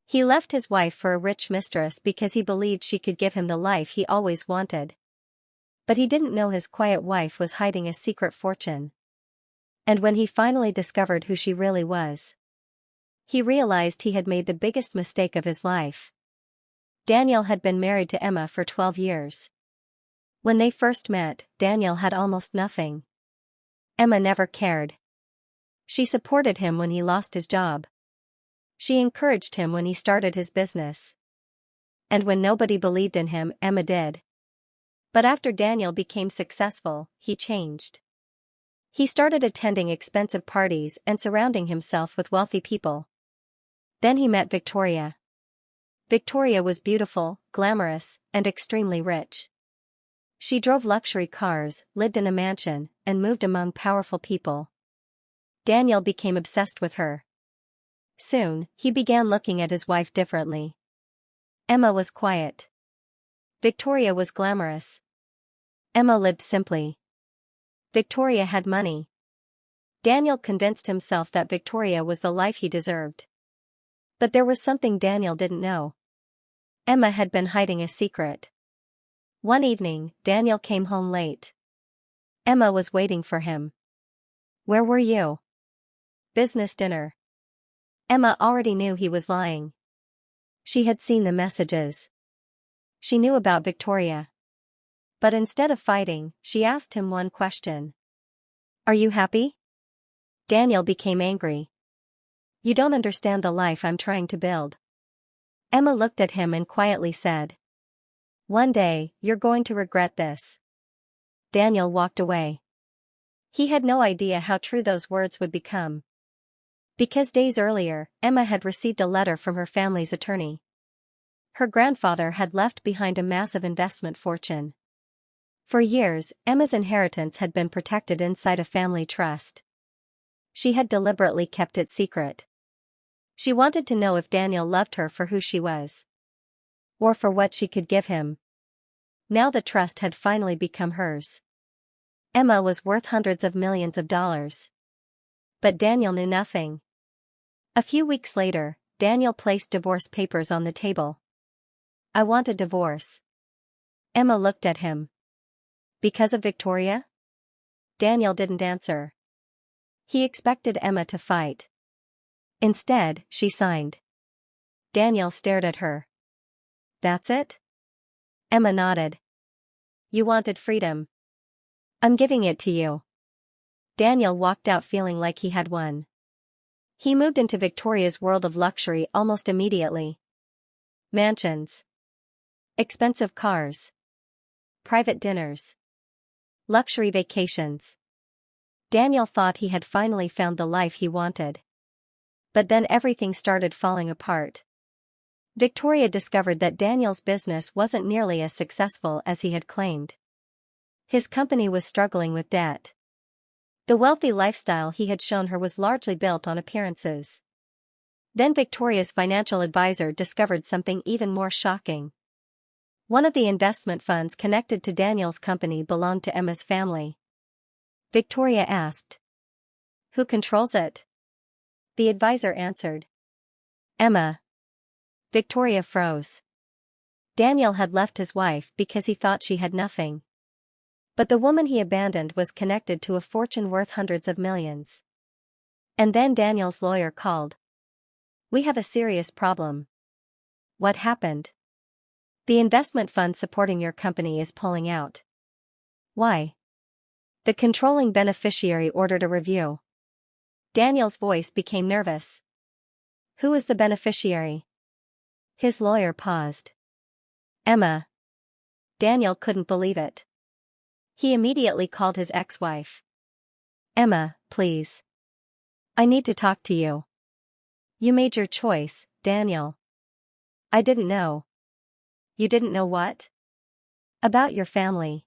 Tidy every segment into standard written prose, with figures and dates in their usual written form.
He left his wife for a rich mistress because he believed she could give him the life he always wanted. But he didn't know his quiet wife was hiding a secret fortune. And when he finally discovered who she really was, he realized he had made the biggest mistake of his life. Daniel had been married to Emma for 12 years. When they first met, Daniel had almost nothing. Emma never cared. She supported him when he lost his job. She encouraged him when he started his business. And when nobody believed in him, Emma did. But after Daniel became successful, he changed. He started attending expensive parties and surrounding himself with wealthy people. Then he met Victoria. Victoria was beautiful, glamorous, and extremely rich. She drove luxury cars, lived in a mansion, and moved among powerful people. Daniel became obsessed with her. Soon, he began looking at his wife differently. Emma was quiet. Victoria was glamorous. Emma lived simply. Victoria had money. Daniel convinced himself that Victoria was the life he deserved. But there was something Daniel didn't know. Emma had been hiding a secret. One evening, Daniel came home late. Emma was waiting for him. "Where were you?" "Business dinner." Emma already knew he was lying. She had seen the messages. She knew about Victoria. But instead of fighting, she asked him one question. "Are you happy?" Daniel became angry. "You don't understand the life I'm trying to build." Emma looked at him and quietly said, "One day, you're going to regret this." Daniel walked away. He had no idea how true those words would become. Because days earlier, Emma had received a letter from her family's attorney. Her grandfather had left behind a massive investment fortune. For years, Emma's inheritance had been protected inside a family trust. She had deliberately kept it secret. She wanted to know if Daniel loved her for who she was, or for what she could give him. Now the trust had finally become hers. Emma was worth hundreds of millions of dollars. But Daniel knew nothing. A few weeks later, Daniel placed divorce papers on the table. "I want a divorce." Emma looked at him. "Because of Victoria?" Daniel didn't answer. He expected Emma to fight. Instead, she signed. Daniel stared at her. "That's it?" Emma nodded. "You wanted freedom. I'm giving it to you." Daniel walked out feeling like he had won. He moved into Victoria's world of luxury almost immediately. Mansions. Expensive cars. Private dinners. Luxury vacations. Daniel thought he had finally found the life he wanted. But then everything started falling apart. Victoria discovered that Daniel's business wasn't nearly as successful as he had claimed. His company was struggling with debt. The wealthy lifestyle he had shown her was largely built on appearances. Then Victoria's financial advisor discovered something even more shocking. One of the investment funds connected to Daniel's company belonged to Emma's family. Victoria asked, "Who controls it?" The advisor answered, "Emma." Victoria froze. Daniel had left his wife because he thought she had nothing. But the woman he abandoned was connected to a fortune worth hundreds of millions. And then Daniel's lawyer called. "We have a serious problem." "What happened?" "The investment fund supporting your company is pulling out." "Why?" "The controlling beneficiary ordered a review." Daniel's voice became nervous. "Who is the beneficiary?" His lawyer paused. "Emma." Daniel couldn't believe it. He immediately called his ex-wife. "Emma, please. I need to talk to you." "You made your choice, Daniel." "I didn't know." "You didn't know what?" "About your family.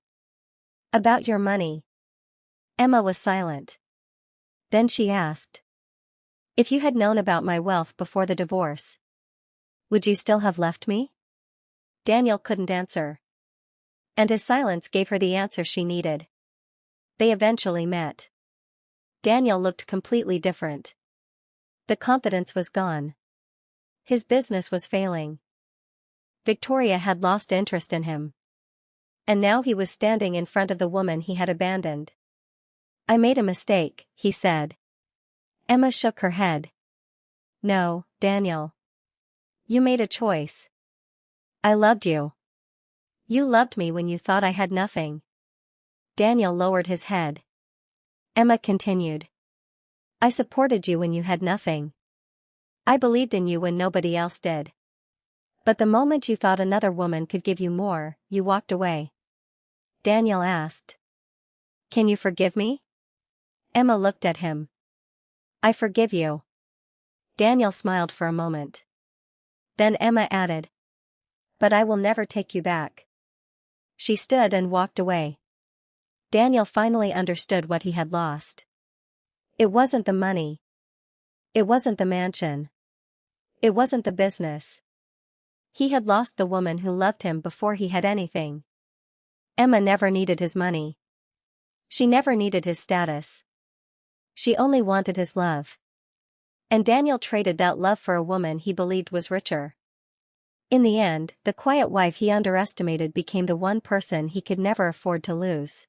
About your money." Emma was silent. Then she asked, "If you had known about my wealth before the divorce, would you still have left me?" Daniel couldn't answer. And his silence gave her the answer she needed. They eventually met. Daniel looked completely different. The confidence was gone. His business was failing. Victoria had lost interest in him. And now he was standing in front of the woman he had abandoned. "I made a mistake," he said. Emma shook her head. "No, Daniel. You made a choice. I loved you. You loved me when you thought I had nothing." Daniel lowered his head. Emma continued. "I supported you when you had nothing. I believed in you when nobody else did. But the moment you thought another woman could give you more, you walked away." Daniel asked. "Can you forgive me?" Emma looked at him. "I forgive you." Daniel smiled for a moment. Then Emma added, "But I will never take you back." She stood and walked away. Daniel finally understood what he had lost. It wasn't the money. It wasn't the mansion. It wasn't the business. He had lost the woman who loved him before he had anything. Emma never needed his money. She never needed his status. She only wanted his love. And Daniel traded that love for a woman he believed was richer. In the end, the quiet wife he underestimated became the one person he could never afford to lose.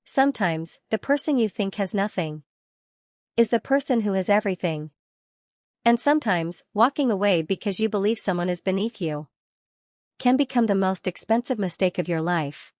Sometimes, the person you think has nothing is the person who has everything. And sometimes, walking away because you believe someone is beneath you can become the most expensive mistake of your life.